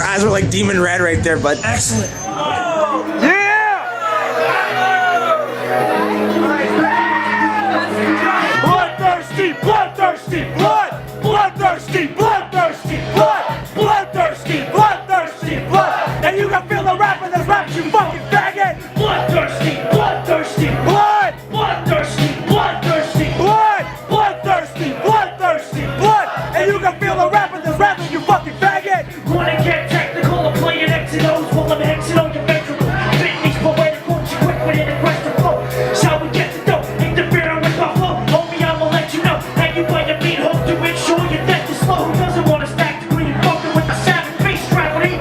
eyes were like demon red right there, bud. Excellent. Yeah! Bloodthirsty, bloodthirsty, blood! Bloodthirsty, bloodthirsty, blood! Bloodthirsty, bloodthirsty, blood! And you can feel the rap in this rap, you fucking faggot! Bloodthirsty, bloodthirsty, blood! Bloodthirsty, bloodthirsty, blood! Bloodthirsty, bloodthirsty, blood! And you can feel the rap in this rap, you fucking faggot! Wanna get technical or playing X and O's while I'm Xing on your ventricle. Fitness, poetic, won't you quick with an aggressive flow? Shall we get to know? Interfering with my flow? Homie, I'ma let you know. How you find your beat, hope to ensure your death is slow. Who doesn't wanna stack the green? Fucking with the savage face gravity.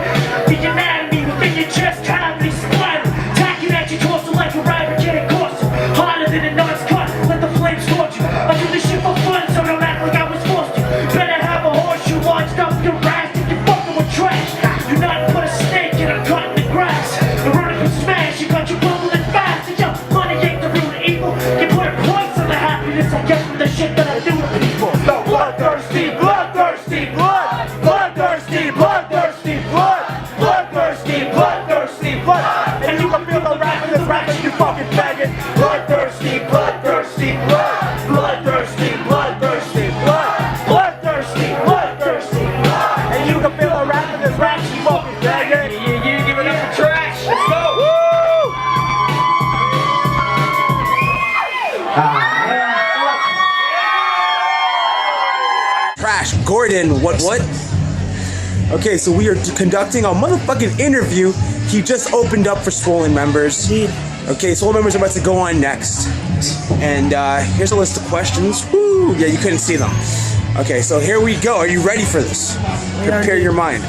The anatomy within your chest cavity splatter. Tacking at your torso like a rabbit, getting caught. Harder than a knot's cut. Let the flames scorch you. I do this shit for fun, so don't act like I was forced to. Better have a horseshoe launched up your ass if you're fucking with trash. Do not put a snake in a cut in the grass. A vertical smash, you got you bubbling fast. And your money ain't the root of evil. You put points on the happiness I get from the shit that I do to people. So bloodthirsty, bloodthirsty, blood! Bloodthirsty, bloodthirsty, blood! Bloodthirsty, bloodthirsty, blood! And you can feel the rap in this rap, you fucking faggot! Bloodthirsty, bloodthirsty, blood! Bloodthirsty, bloodthirsty, blood! Bloodthirsty, bloodthirsty, blood! And you can feel the rap in this rap, you fucking faggot! Yeah, give it up for trash! Let's go! Woo! Trash Gordon, what? Okay, so we are conducting a motherfucking interview. He just opened up for Swollen members. Okay, Swollen members are about to go on next. And here's a list of questions. Woo! Yeah, you couldn't see them. Okay, so here we go. Are you ready for this? Prepare your mind.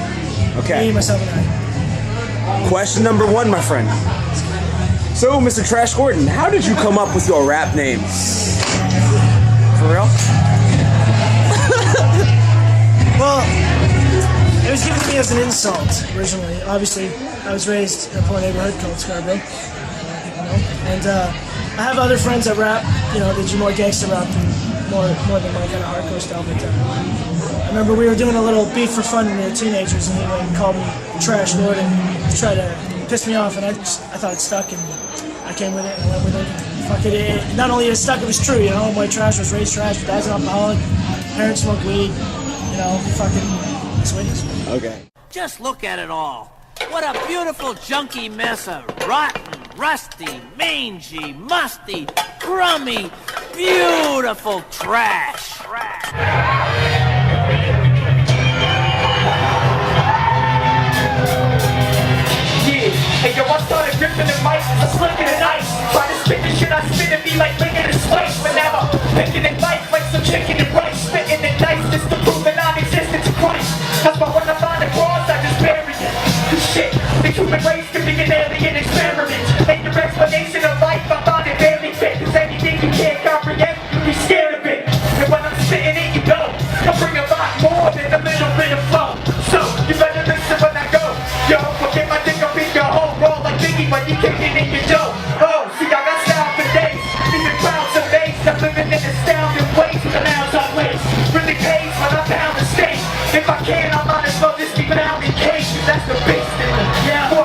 Okay. Me, myself, and Question number 1, my friend. So, Mr. Trash Gordon, how did you come up with your rap name? For real? Well, it was given to me as an insult originally. Obviously, I was raised in a poor neighborhood called Scarborough, people know. And I have other friends that rap, you know, they do more gangster rap than more than my kind of hardcore style. But I remember we were doing a little beef for fun when we were teenagers, and he went and called me Trash Gordon to try to piss me off, and I thought it stuck, and I came with it and went with it. Fuck it, not only it stuck, it was true, you know. My trash was raised trash, but dad's an alcoholic, parents smoke weed, you know, fucking, that's what it is. Okay. Just look at it all. What a beautiful junky mess of rotten, rusty, mangy, musty, crummy, beautiful trash. Hey yo, I started gripping the mic, I slicking it nice. Try to spit the shit I spit and be like licking and spice. But now I'm picking it life like some chicken and rice. Spitting it nice just to prove that I'm existent to Christ. That's why when I find a cross, I just bury it. Cause shit, the human race could be an alien experiment. Ain't your explanation of life, I find it barely fit. Cause anything you can't comprehend, you be scared of it. And when I'm spitting it, you know I bring a lot more than a little bit of flow. So, you better listen when I go. Yo, forget my dick up in your hole. Roll like Biggie when you kicking in your dough. Oh, see, I got style for days. Leaving crowds amazed. I'm living in astounding ways with the mouths I waste. Really pays when I pound the stage. If I can, I might as well just be bound in cage. That's the beast in them. Yeah.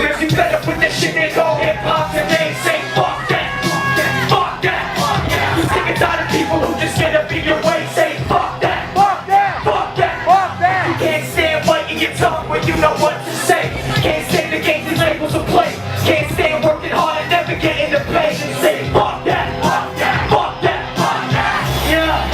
If you better put this shit in, go hip-hop today. Say fuck that, fuck that, fuck that, fuck that. You sick and tired of people who just get up in your way. Say fuck that, fuck that, fuck that, fuck that. You can't stand biting your tongue when you know what to say. Can't stand the games and labels will play. Can't stand working hard and never getting the pay. And say fuck that, fuck that, fuck that, fuck that. Yeah.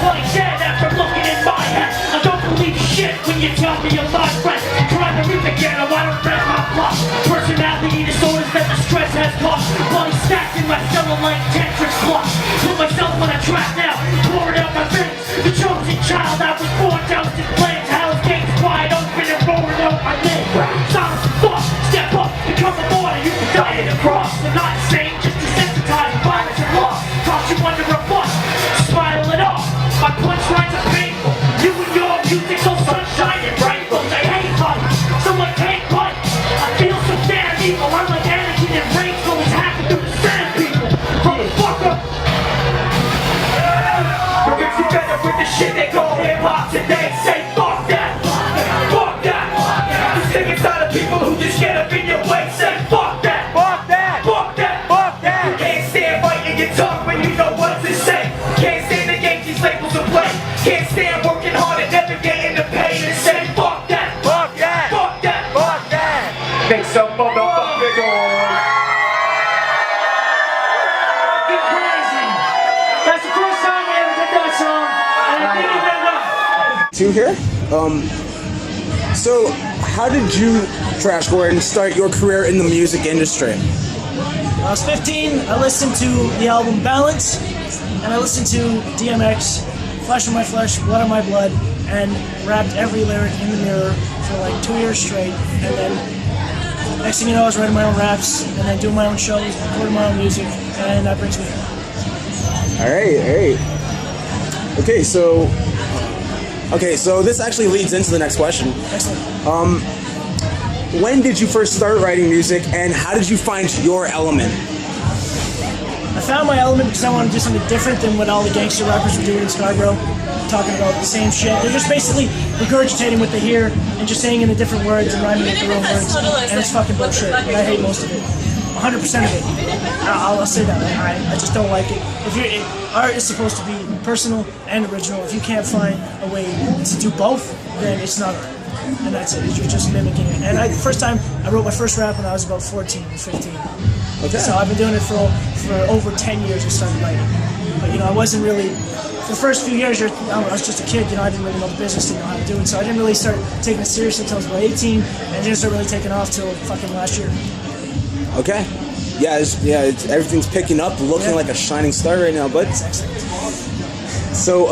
Like that after looking in my hat. I don't believe shit when you tell me you're my friend. Trying to read the ghetto, I don't read my plot. Personality disorders that the stress has caused. Body stacked in my cellar like Tetris blocks. Put myself on a track now, pouring out my veins. The chosen child, I was born doused in flames. Hell's gates wide open and roaring out my name. Silence and thought, step up, become a martyr. You can die in the cross. I'm not insane, just desensitized, violence and loss. Toss you under a bus, smile it off. My punchlines are painful. You and your music so sunshine and rainbows. I hate money, someone take money. I feel so damn evil. I'm like Anakin and Rachel is hacking through the sand people. Motherfucker. But if you better with the shit they call hip-hop today, say fuck that, fuck that. You sick and tired of people who just get up in your way, say fuck that, fuck that, fuck that, fuck that. You can't stand fighting your tongue when you know what to say. Can't stand the games these labels will play. Can't stand working hard and never getting the pay to say fuck that, fuck that, fuck that, fuck that. Make some motherfucking noise. That's the first time we ever did that song, and I think it went well. Two here. So how did you, Trash Gordon, start your career in the music industry? When I was 15, I listened to the album Balance, and I listened to DMX, Flesh of My Flesh, Blood of My Blood, and rapped every lyric in the mirror for like 2 years straight, and then next thing you know I was writing my own raps, and then doing my own shows, recording my own music, and that brings me here. Alright. Okay, so this actually leads into the next question. Excellent. When did you first start writing music, and how did you find your element? I found my element because I wanted to do something different than what all the gangster rappers were doing in Scarborough, talking about the same shit. They're just basically regurgitating what they hear and just saying it in different words and rhyming with their own words, and it's fucking bullshit, and I hate most of it. 100% of it. I'll say that. I just don't like it. Art is supposed to be personal and original. If you can't find a way to do both, then it's not art. And that's it. You're just mimicking it. And the first time I wrote my first rap when I was about 14 or 15. Okay. So I've been doing it for over 10 years. I started writing. But I wasn't really. For the first few years, I was just a kid. I didn't really know the business, didn't know how to do it. So I didn't really start taking it seriously until I was about 18, and didn't start really taking off till fucking last year. Okay. Everything's picking up, looking like a shining star right now, bud. So,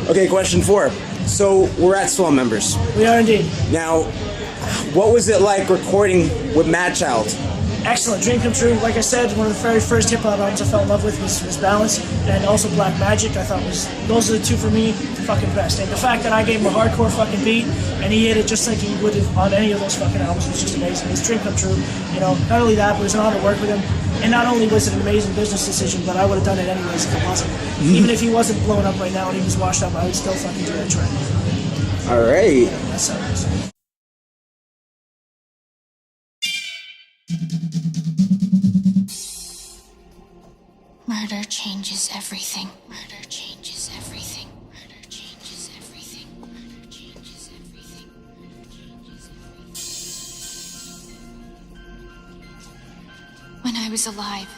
okay, question 4. So, we're at Swell Members. We are indeed. Now, what was it like recording with Madchild? Excellent, dream come true. Like I said, one of the very first hip-hop albums I fell in love with was Balance, and also Black Magic. I thought those are the two for me, the fucking best. And the fact that I gave him a hardcore fucking beat, and he hit it just like he would have on any of those fucking albums was just amazing. It was dream come true. Not only that, but it was an honor to work with him. And not only was it an amazing business decision, but I would have done it anyways if it wasn't. Even if he wasn't blown up right now and he was washed up, I would still fucking do that track. All right. That's how it is. Murder changes everything. Murder changes everything. Murder changes everything. Murder changes everything. Murder changes everything. When I was alive,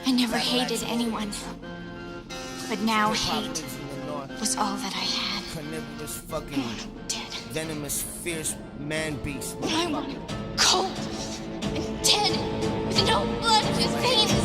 I never hated anyone. But now hate was all that I had. Carnivorous fucking Dead. venomous, fierce man beast. I want him cold and dead with no blood in his veins.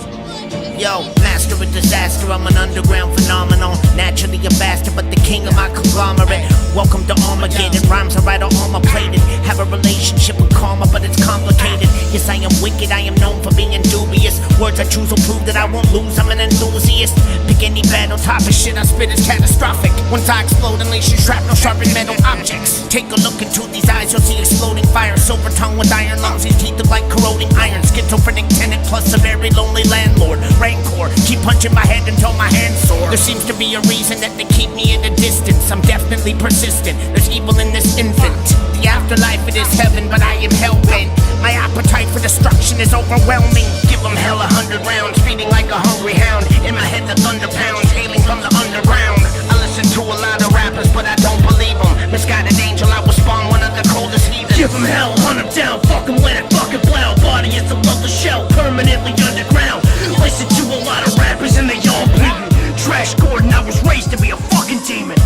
Yo, master of disaster, I'm an underground phenomenon. Naturally a bastard, but the king of my conglomerate. Welcome to Armageddon, rhymes I write are armor-plated. Have a relationship with karma, but it's complicated. Yes, I am wicked, I am known for being dubious. Words I choose will prove that I won't lose, I'm an enthusiast. Pick any battle topic, shit I spit is catastrophic. Once I explode, unleash your shrapnel, sharpen metal objects. Take a look into these eyes, you'll see exploding fire. Silver tongue with iron lungs, these teeth look like corroding iron. Schizophrenic tenant plus a very lonely landlord. Rancor, keep punching my head until my hands sore. There seems to be a reason that they keep me at a distance. I'm definitely persistent, there's evil in this infant. The afterlife, it is heaven, but I am hell-bent. My appetite for destruction is overwhelming. Give them hell 100 rounds, feeding like a hungry hound. In my head the thunder pounds, hailing from the underground. I listen to a lot of rappers, but I don't believe them. Misguided angel, I will spawn one of the coldest heathens. Give them hell, hunt them down, fuck them, let it fucking blow. Body is above the shell, permanently underground. Listen to a lot of rappers and they all bleeding. Trash Gordon, I was raised to be a fucking demon.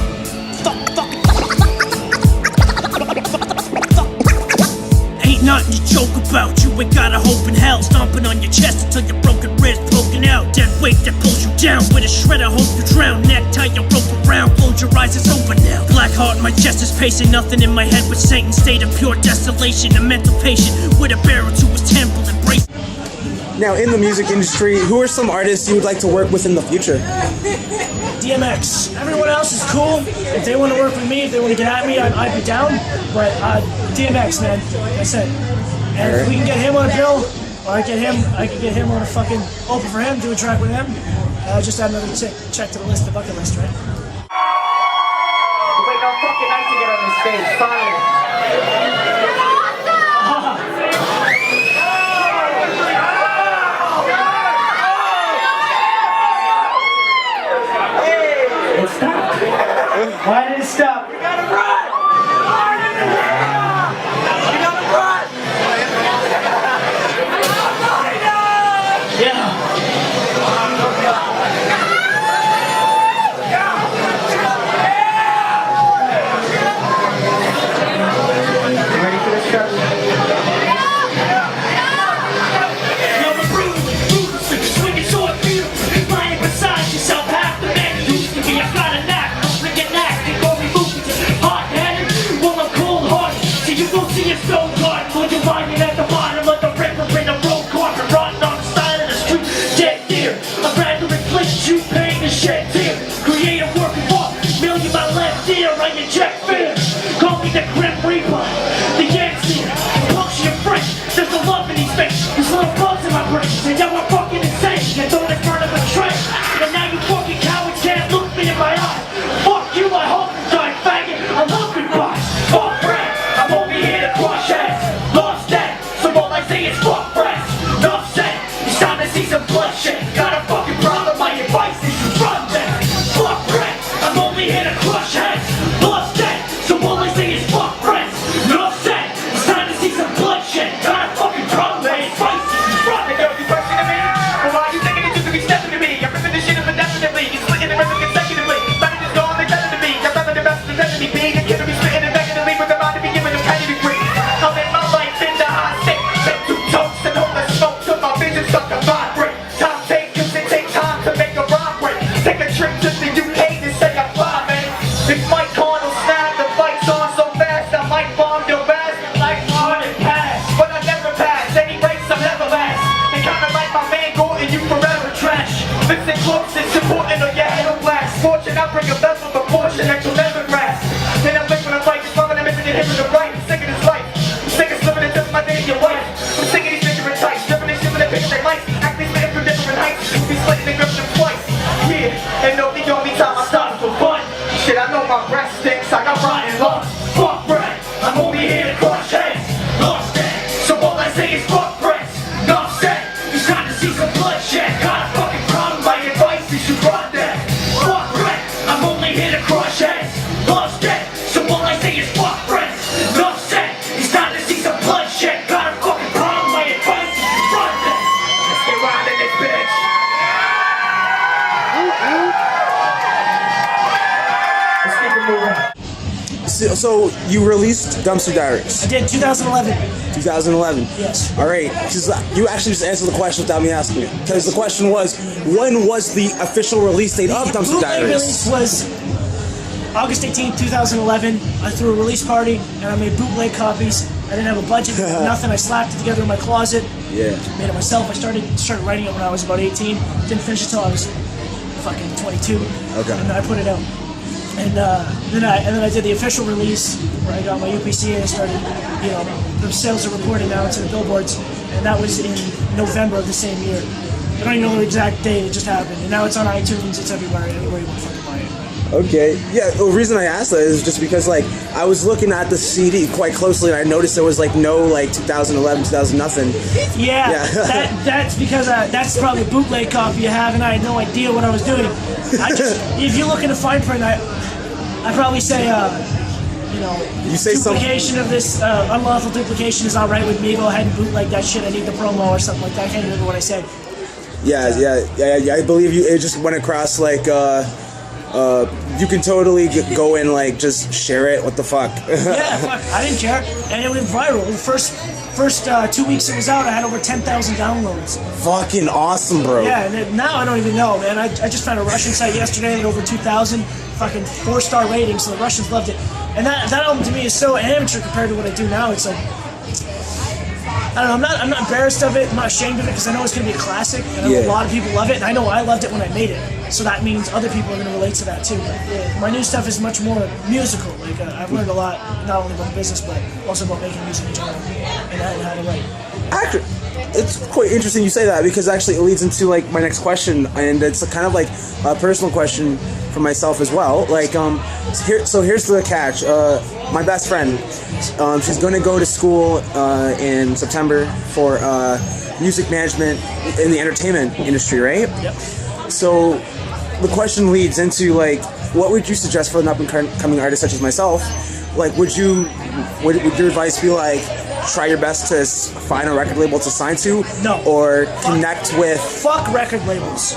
Ain't nothing to joke about, you ain't got a hope in hell. Stomping on your chest until your broken ribs poking out. Dead weight that pulls you down, with a shredder hope you drown. Neck tie your rope around, close your eyes, it's over now. Black heart, my chest is pacing, nothing in my head but Satan. State of pure desolation, a mental patient with a barrel to his temple, embrace. Now, in the music industry, who are some artists you would like to work with in the future? DMX. Everyone else is cool. If they want to work with me, if they want to get at me, I'd be down. But DMX, man, that's it. And if we can get him on a bill, Or I could get him on a fucking open for him, do a track with him. Just add another check to the list, the bucket list, right? Wait, no fucking night to get on this stage, finally. It stopped. Why did it stop? We gotta run! We gotta run! Yeah. Ready for this shot? You're a bruiser, swinging sword field, lying beside yourself, half the man you used to be. I got a knack, freaking knack, they call me moving, hot-headed, well I'm cold-hearted, so you don't see a stone guard, when you're lying at the bottom of the river in a road carpet, rotting on the side of the street, dead deer. I'd rather inflict you pain than shed tears, create a work of art, million my left ear, I inject fear, call me the Grim Reaper, the Yancy, puncture your friend, there's no love in these faces, there's little bugs in my brain, and now I'm fucking insane, you throw in front of a train, and now you fucking cowards can't look me in my eye, fuck you, I hope you die, faggot, I love goodbye, fuck Brad, I'm over here to crush heads, lost dead, so all I say is fuck friends, enough said, it's time to see some bloodshed, got a fucking problem, my advice is you run them, fuck Brad, I'm only here to crush heads, lost dead, so all I say is fuck friends, enough said, it's time to see some bloodshed, got a fucking problem, my advice is you run them. Girl, you questioning me? Well, why you thinking that you could be stepping to me? I'm ripping this shit up indefinitely. You splitting the rhythm consecutively. Better just go on the to me. I'm rather the best pretending to be. Being a kid to be spitting and begging to leave with the mind to be given a penny degree. I'm in my life in the hot state. Take two toast and hold the smoke till my vision start to vibrate. Time take, cause it takes time to make a rhyme break. Take a trip to the UK to say I'm fly, man. If Micon will snap, the fight's on so fast, I might bomb your ass like hard and pass. But I never pass, any race I never last. They kinda like my man Gordon, you forever trash. Listen close, it's important or your head will blast. Fortune, I bring a vessel of fortune that you'll never grasp. Then I think when I fight, it's loving and missing and hitting the right. I'm sick of this life, I'm sick of slipping into my day in your wife. I'm sick of these ignorant types, dripping and shipping and picking their lights. Acting spitting from different heights, you be splitting and gripping them twice. Yeah, and no, the only time I stop for fun. Shit, I know my breath stinks, I got rotten lungs. Fuck Brad, I'm only here to crush heads, lost dead, so all I say is fuck friends, enough said, it's time to see some bloodshed, got a fucking problem, my advice is you run them. Fuck Brad, I'm only here to crush heads, lost dead, so all I say is fuck friends, enough said, it's time to see some bloodshed, got a fucking problem, my advice is you run them. Let's get riding this bitch. Let's keep it moving. So you released Dumpster Diaries, I did 2011. 2011. Yes. All right, because you actually just answered the question without me asking you. Because the question was, when was the official release date of Dumpster Bootleg Diaries? release was August 18th, 2011. I threw a release party and I made bootleg copies. I didn't have a budget, nothing. I slapped it together in my closet. Yeah. Made it myself. I started writing it when I was about 18. Didn't finish it till I was fucking 22. Okay. And I put it out. And then I did the official release where I got my UPC and I started, the sales are reported now to the billboards, and that was in November of the same year. I don't even know the exact date, it just happened. And now it's on iTunes, it's everywhere you want to fucking buy it. Okay. Yeah, the reason I asked that is just because, I was looking at the CD quite closely and I noticed there was, no, 2011, 2000 nothing. Yeah. That's because that's probably a bootleg copy you have, and I had no idea what I was doing. If you look in the fine print, I probably say, You say duplication of this, unlawful duplication is alright with me, go ahead and bootleg that shit, I need the promo or something like that, I can't remember what I said. Yeah, I believe you. It just went across you can totally go and just share it. What the fuck? Yeah, fuck, I didn't care, and it went viral. The first 2 weeks it was out, I had over 10,000 downloads. Fucking awesome, bro. Yeah, and then, now I don't even know, man. I just found a Russian site yesterday with over 2,000 fucking 4-star ratings, so the Russians loved it. And that album to me is so amateur compared to what I do now. It's like, I don't know, I'm not embarrassed of it, I'm not ashamed of it, because I know it's going to be a classic, and I know a lot of people love it, and I know I loved it when I made it, so that means other people are going to relate to that too. But, my new stuff is much more musical, I've learned a lot, not only about business, but also about making music in general, and how to write. it's quite interesting you say that, because actually it leads into like my next question, and it's kind of like a personal question for myself as well. Like, so here's the catch. My best friend, she's going to go to school in September for music management in the entertainment industry, right? Yep. So the question leads into like, what would you suggest for an up and coming artist such as myself? Like, would your advice be like, try your best to find a record label to sign to? No. Or connect with... Fuck record labels.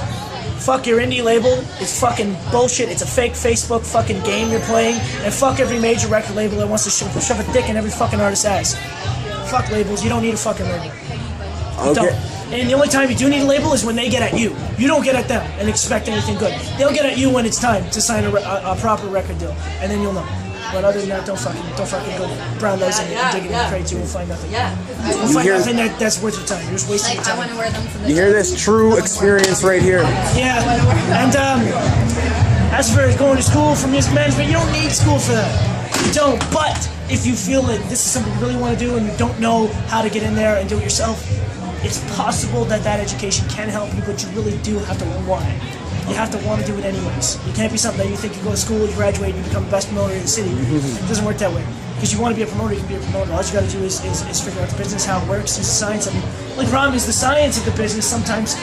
Fuck your indie label. It's fucking bullshit. It's a fake Facebook fucking game you're playing. And fuck every major record label that wants to shove a dick in every fucking artist's ass. Fuck labels. You don't need a fucking label. You Okay. don't. And the only time you do need a label is when they get at you. You don't get at them and expect anything good. They'll get at you when it's time to sign a proper record deal, and then you'll know. But other than that, don't fucking go brown nosing and digging in crates. You will find nothing. You'll find nothing that's worth your time. You're just wasting your time. I want to wear them for the You hear this true experience right here. Yeah, and as for going to school for music management, you don't need school for that. You don't. But if you feel that this is something you really want to do and you don't know how to get in there and do it yourself, it's possible that education can help you, but you really do have to want it. You have to want to do it anyways. It can't be something that you think you go to school, you graduate, and you become the best promoter in the city. It doesn't work that way. Because you want to be a promoter, you can be a promoter. All you got to do is figure out the business, how it works, it's the science of it. The only problem is the science of the business sometimes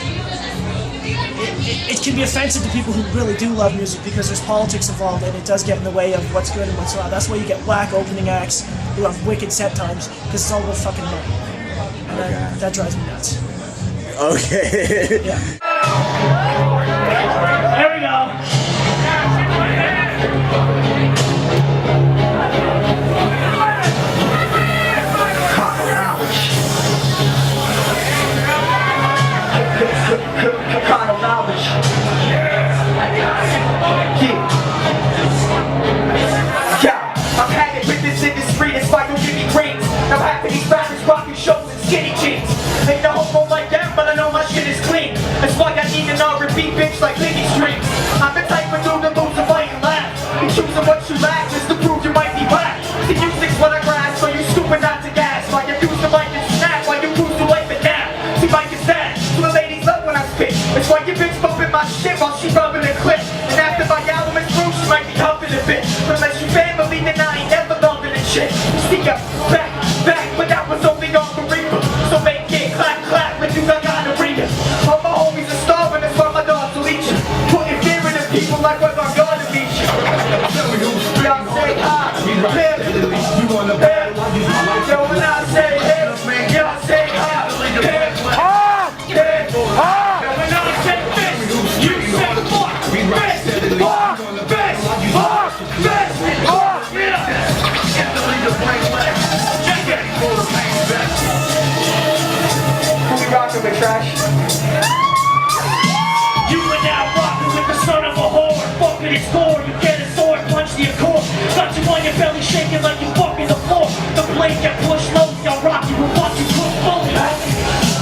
it can be offensive to people who really do love music, because there's politics involved and it does get in the way of what's good and what's not. That's why you get whack opening acts who have wicked set times, because it's all about fucking money. And that drives me nuts. Okay. Yeah. There we go. Condo knowledge. Yeah, I've had it with this industry, that's why don't give me grades. Now half of these rappers rocking shows in skinny jeans. Ain't no homo like that, but I know my shit is clean. That's why I need an R&B bitch like Biggie Street. I'm the type of dude that moves and fight and laugh. You choosing what you lack just to prove you might be whack. The music's what I grasp, so you stupid not to gas. Why you use the mic and snap, why you cruise through life and nap. See, Mike is that, so the ladies love when I spit. That's why your bitch bumping my shit while she rubbing a clip. And after my album is through, she might be huffing a bit. But unless you family, then I ain't never bumping a shit. You sneak up, back, but that was only on the reaper. So make it clap, clap, like you got a reader. All my homies are starving, that's why my dogs will eat you. Putting fear in the people like we're gonna meet you. Y'all say hi, you want to bed? Yo, when I say hip, y'all say hi, hip, hip, yo, when I say fist, you say fuck, fist, fuck, fist, fuck, fist, fuck, yeah. Check it. Who we rockin' with, Trash? You are now rocking with the son of a whore. Fucking his core, you get a sword, punch the accord. Got you on your belly shaking like you fucking the floor. The blade get pushed low, y'all rock you will watch you push both.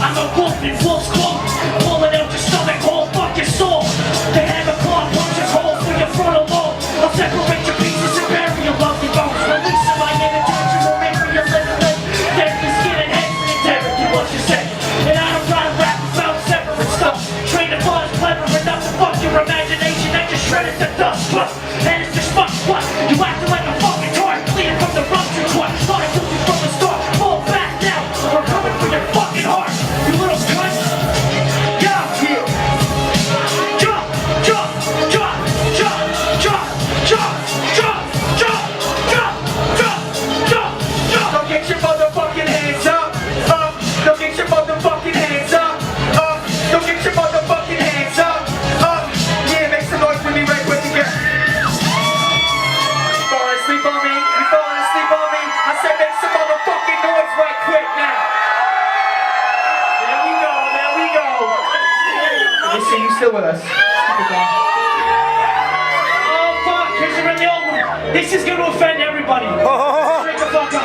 I'm a wolf in wolf's cloak, pulling out your stomach hole, fuck your soul. The hammer claw punches holes through your frontal lobe. I'll separate your pieces and bury your lovely bones. Releasing my inattention will make me a living life. There's the skin and head for integrity, what you say. And I don't try to rap about separate stuff. Train the buzz, clever enough to fuck your imagination and just shred it to dust. And it's just fuck what? You acting like a fucking toy, bleeding from the rupture what? Thought I took you from the start, fall back now. We're coming for your fucking heart, you little cunt. Yeah, jump, jump, jump, jump, jump, jump, jump, jump, jump, jump, jump, jump. Don't get your motherfucking hands up, don't get your motherfucking hands up, don't get your motherfucking hands up, yeah, make some noise with me right quick again. You falling asleep on me? You falling asleep on me? I said make some motherfucking noise right quick now. There we go, there we go. You see, you still with us. Keep it going. Oh fuck, here's a really old one. This is gonna offend everybody. Straight the fuck up.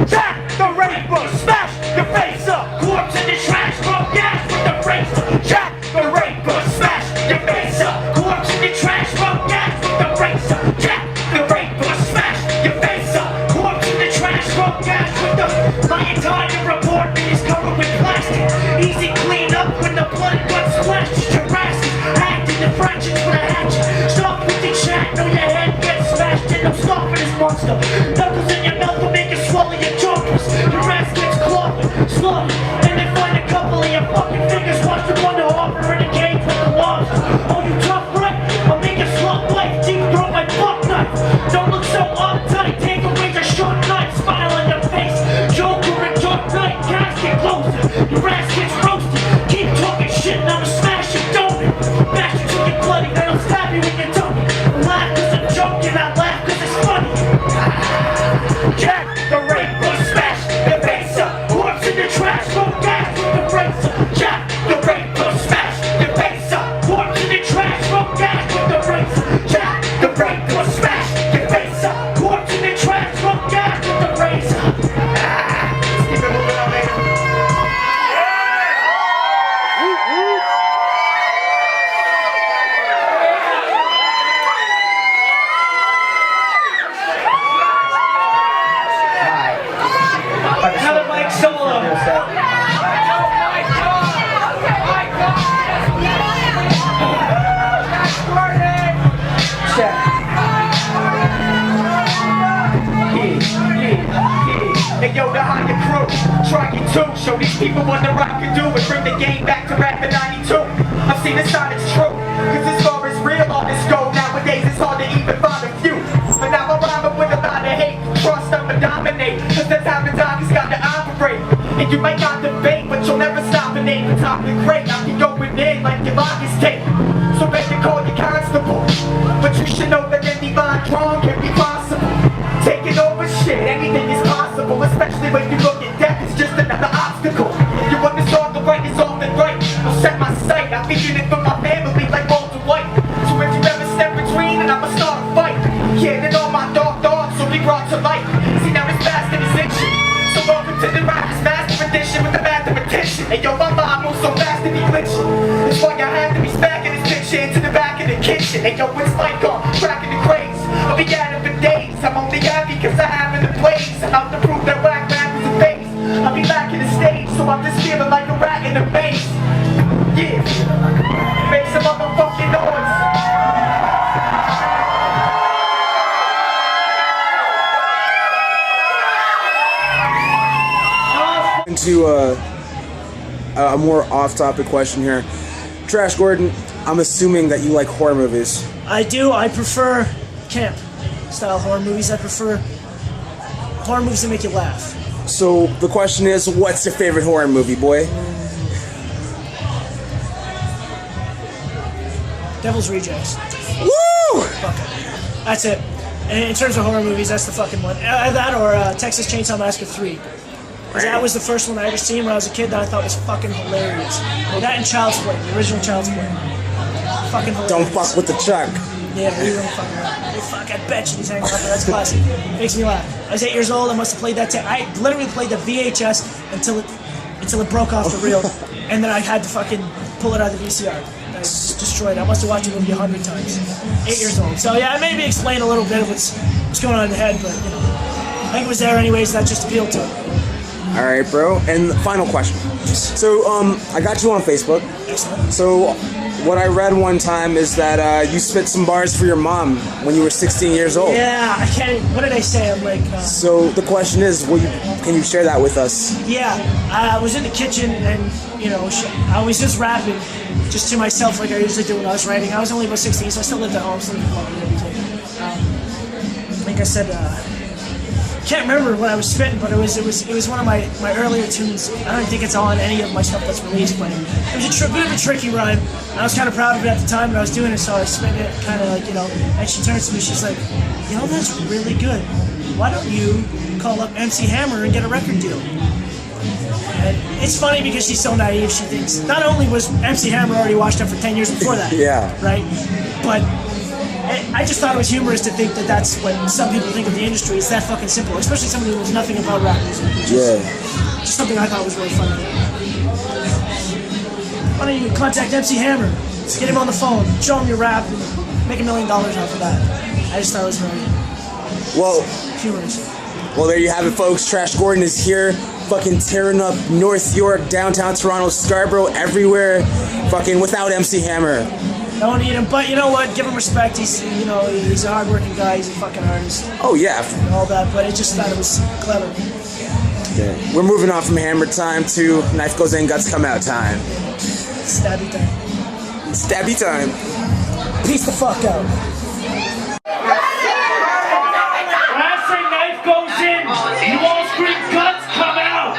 Jack the Raper, smash your face up. Corpse in the trash, from gas with the razor. Jack the Raper, smash your face up. Corpse in the trash, from gas with the razor. Jack the Raper, smash your face up. Corpse in the trash, monster. Knuckles in your mouth will make you swallow your jumpers. Your ass gets clogged, slugged, and they find a couple of your fucking fingers washed up on the harbor in a cage with the lobster. Oh, you tough, right? I'll make you slug life, deep throat my fuck knife. Don't look so uptight, take a razor sharp knife, smile on your face. Joker and Dark Knight, casket closer. Your ass gets roasted. Keep talking shit and I'ma smash your donut. Bash you till you're bloody, then I'll stab you in your tummy. Laugh cause I'm joking, I laugh cause it's funny. Jack the Raper, smash the face up. Corpse in the trash, go gas with the razor. Jack the Raper, smash the face up. Corpse in the trash, go gas with the razor. Jack the Raper, smash the face up. Corpse in the trash, go gas with the razor. Let's keep it moving on, man. Another mic solo. Check. Hey yo, the higher crew, try it too. Show these people what the rock can do and bring the game back to rap in 92. I've seen the side it's true, cause as far as real artists go, nowadays it's hard to even find a few. But now I'm rhyming with a lot of hate, trust I'ma dominate, cause that's how the dog's got to operate. And you might not debate, but you'll never stop a name for topic great. I'll be going in like your longest tape, so better call your constable. But you should know that any mind wrong can be possible. Taking over shit, anything is possible, especially when you look at death as just another obstacle. You want this all the right is all the right. I'll set my sight, I'm feeding it for my family like Walter White. So if you ever step between, and I'ma start a fight. Yeah, then all my dark thoughts will be brought to light. See now it's fast and it's itching. So welcome to the rapper's master edition with the mathematician. And yo, my mind moves so fast to be glitching. That's why I have to be smacking this bitch into the back of the kitchen. And yo, it's Micon, cracking the craze. I'll be at it for days. I'm only happy cause I haven't the place. And I'm to prove that whack rap is a face. I'll be lacking the stage, so I'm just feeling like a rat in a maze. Yeah, make some motherfucking noise. Into a more off-topic question here. Trash Gordon, I'm assuming that you like horror movies. I do. I prefer camp style horror movies. I prefer horror movies that make you laugh. So the question is, what's your favorite horror movie, boy? Devil's Rejects. Woo! Fuck it. That's it. And in terms of horror movies, that's the fucking one. That or Texas Chainsaw Massacre 3. Because that was the first one I ever seen when I was a kid that I thought was fucking hilarious. That and Child's Play, the original Child's Play. Fucking hilarious. Don't fuck with the Chuck. Yeah, we don't fuck around. Hey, fuck, I bet you he's hanging out there. That's classic. Makes me laugh. I was 8 years old. I must have played that tape. I literally played the VHS until it broke off the reel, and then I had to fucking pull it out of the VCR. I destroyed it. I must have watched the movie 100 times. 8 years old. So yeah, I maybe explain a little bit of what's going on in the head, but you know, I think it was there anyways. That just appealed to it. All right, bro. And final question. So I got you on Facebook. Excellent. So what I read one time is that you spit some bars for your mom when you were 16 years old. Yeah, I can't. What did I say? I'm like. So the question is, can you share that with us? Yeah, I was in the kitchen and you know I was just rapping, just to myself like I usually do when I was writing. I was only about 16, so I still lived at home, still lived alone and everything. Like I said, can't remember what I was spitting, but it was one of my earlier tunes. I don't think it's on any of my stuff that's released, but it was a bit of a tricky rhyme. I was kind of proud of it at the time when I was doing it, so I spit it kind of like, you know, and she turns to me, she's like, you know, that's really good. Why don't you call up MC Hammer and get a record deal? And it's funny because she's so naive, she thinks, not only was MC Hammer already washed up for 10 years before that, yeah, right, but I just thought it was humorous to think that that's what some people think of the industry. It's that fucking simple, especially somebody who knows nothing about rap music. Yeah. Just something I thought was really funny. Why don't you contact MC Hammer, get him on the phone, show him your rap, and make $1 million off of that. I just thought it was really humorous. Well, there you have it, folks. Trash Gordon is here, fucking tearing up North York, downtown Toronto, Scarborough, everywhere, fucking without MC Hammer. I won't eat him, but you know what? Give him respect. He's he's a hardworking guy. He's a fucking artist. Oh yeah. And all that, but I just thought it was clever. Okay. We're moving on from hammer time to knife goes in, guts come out time. Stabby time. Stabby time. Peace the fuck out. When I say knife goes in, you all scream guts come out.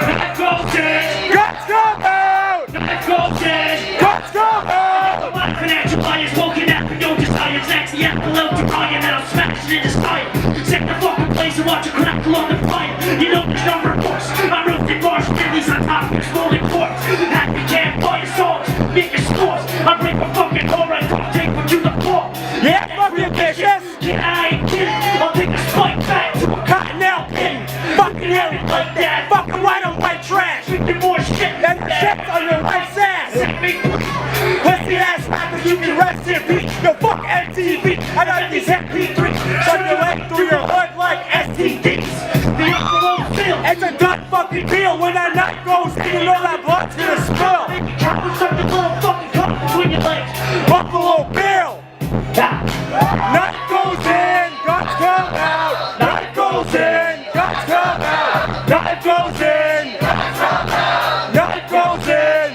Knife goes in. Guts come out! Knife goes in. Guts come out! My financial bias poking at me, no desire. Next the envelope to Ryan, and I'm smashing in his tire. Set the fucking place and watch it crackle on the fire. You know there's no remorse. I'm roasting marshmallows on top of exploding corpse. Happy campfire songs, making scores. I break a fucking whore, I don't take what you the floor. Yeah, fuck you, bitches! Yeah, I ain't kidding. I'll take a spike back to a Cottonelle pin! Fucking hell it like that! Fucking white on white trash! freaking more shit And the shit's on your wife's ass! Set me Pussy ass rappers, you can rest in peace! Yo, fuck MTV! I got these MP3s! Shove your leg through your hood like STDs! the envelope filled. It's a done fucking deal when that knife goes in, you know that blood's gonna spill! Drop such a little fucking cup between your legs. Buffalo Bill! Ah. Knife goes in, guts come out! Knife goes in, guts come out! Knife goes in! Knife goes in!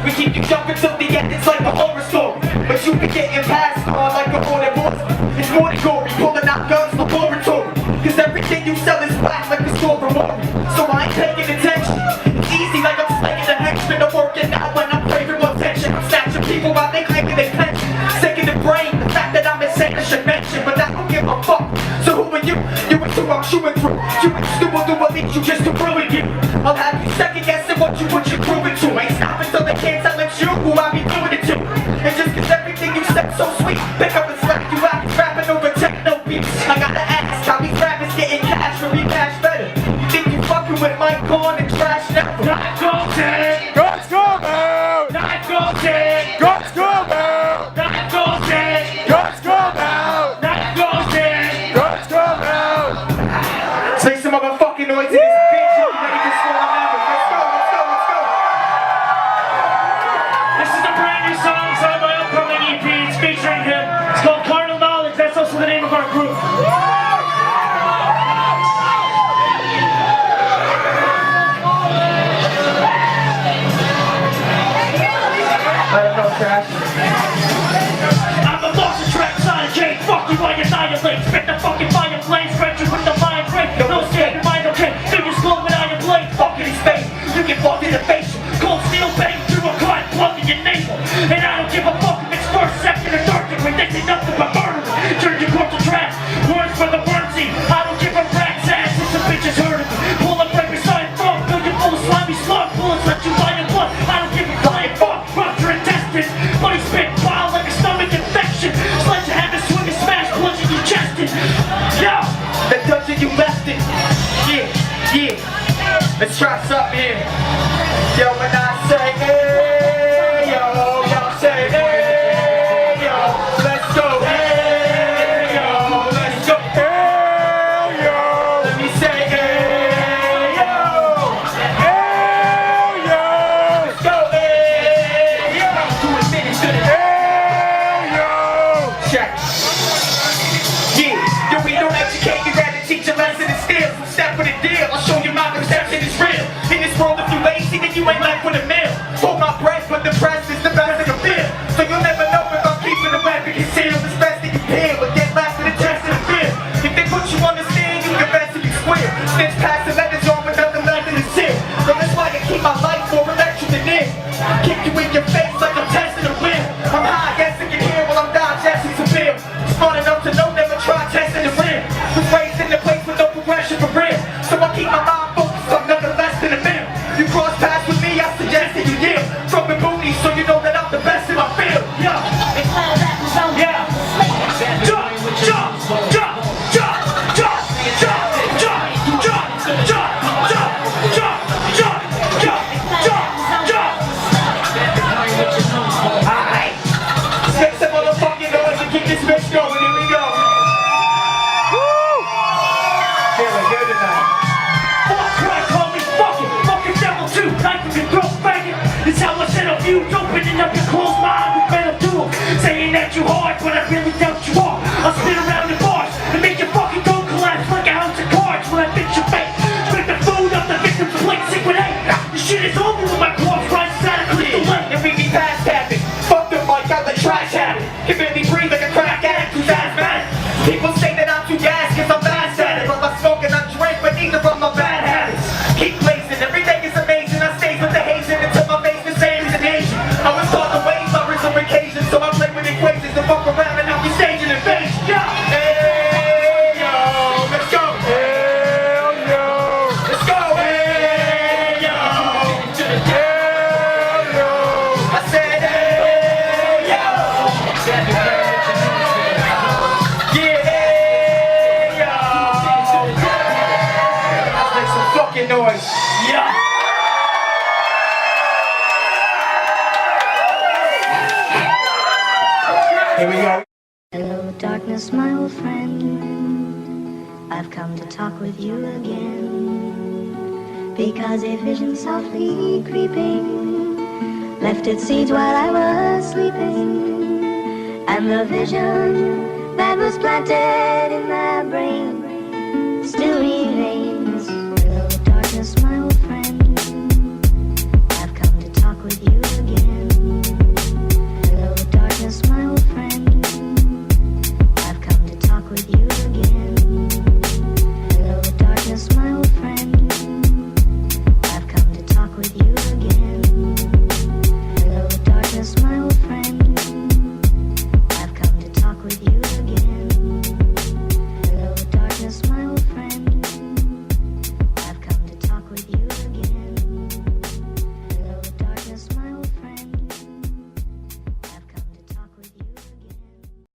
We keep you jumping till the end, it's like a horror story. But you be getting passed on like a haunted horse. It's more than gory, pulling out guns, laboratory. Cause everything you sell is whack like a store reward. So I ain't paying attention. It's easy like I'm slaying a henchman. I'm working out when I'm craving more attention. I'm snatching people while they claiming they pension. Sick in the brain, the fact that I'm insane I should mention. But I don't give a fuck. So who are you? You and who I'm chewing through. You and Stu will do what leads you just to ruin you. I'll have you second guessing what you're proving to. Ain't stopping till they can't tell it's you who I be doing it to. And just cause everything you said so sweet, pick up and slap you out, rapping over techno beats. I gotta ask how these rappers getting cash for recash better. You think you fucking with Micon and trash never? Knife goes in. Guts come out! Knife goes in. Guts come out! Knife goes in. Guts come out! Knife goes in. Guts come out! Make some motherfucking noise in this bitch. You ready to score a number? Let's go, let's go, let's go. This is a brand new song. It's on my upcoming EP. It's featuring him. It's called Carnal Knowledge. That's also the name of our group. I don't know, Trash. I'm the boss of track side of Jake. Fuck you while you annihilate. Spit the fucking fire flame. Stretch you with the mind break. No scared, your mind okay. Fingers glow when I am blade. Fuck in his face. You get fucked in the face. Cold steel bang through a cut. Plug in your navel. And I don't give a fuck if it's first, second, or third degree. They say nothing but murder. Turn your corpse to trash. Words for the wormsy. I don't give a rat's ass if the bitches heard of me. Pull up right beside front. Fill you full of slimy slug. Bullets let you lie in blood. I don't give a flying fuck. Rupture intestines. Money spit wild like a stomach infection. Sledgehammer swing and smash. Plunging your chest in. Yo! The dungeon you left it. Yeah, yeah. Let's try something here. Yo, when I say hey, yo, y'all say hey, yo. Let's go, hey, yo, let's go, hey, yo. Let me say hey, yo, hey, yo. Let's go, hey, yo. Do a minute to the hey, yo. Check. Yeah, yo, we don't educate, we rather teach a lesson and steal. So step with a deal, I'll show you my perception is real. In this world, if you lazy, then you ain't left with a meal. Hold my breath, but the press is the best I can feel. So you'll never know if I'm keeping the weapon concealed. It's best that you peel, but get left in the chest of the field. If they put you on the stand, you confess to be square. Snitch past the letters on with nothing left in the seal. So that's why I keep my life more electric than this. Kick you in your face like I'm testing a wheel. I'm high, guess I can hear while I'm digesting some bill. Smart enough to know, never try testing the rim. Was raised in a place with no progression for real. So I keep my mind focused on nothing less than a mill. You cross paths with me, I suggest that you yield. Trumping booty, so you know that I'm the best in my field. Yeah. Yeah. Jump, jump, jump, jump, jump, jump, jump, jump, jump, jump, jump, jump, jump, jump, jump, jump. but I really doubt you are. I'll spin around the bars and make your fucking dome collapse like a house of cards when I fix your face. Scrape the food up the victim's plate, sick with hate. The shit is over when my corpse rises out of crystal lake. And we be past having fucked up like I'm the trash habit. Can barely breathe like a crack addict who's asthmatic. People say that I'm too gas cause I'm fast at it. But I smoke and I drink, but neither of my bad habits. Keep blazing, every day is amazing. I stay with the hazing until my face is same as an Asian. I was taught the ways of some occasions, so I play with equations to fuck around and I'll be staging invasion. Yeah. Hey yo, let's go. Hell yo, let's go. Hey yo, hell yo. I said hey yo. Yeah, hey yo. Let's make some fucking noise. Yeah. Here we go. Hello, darkness, my old friend. I've come to talk with you again. Because a vision softly creeping left its seeds while I was sleeping. And the vision that was planted in my brain still remains.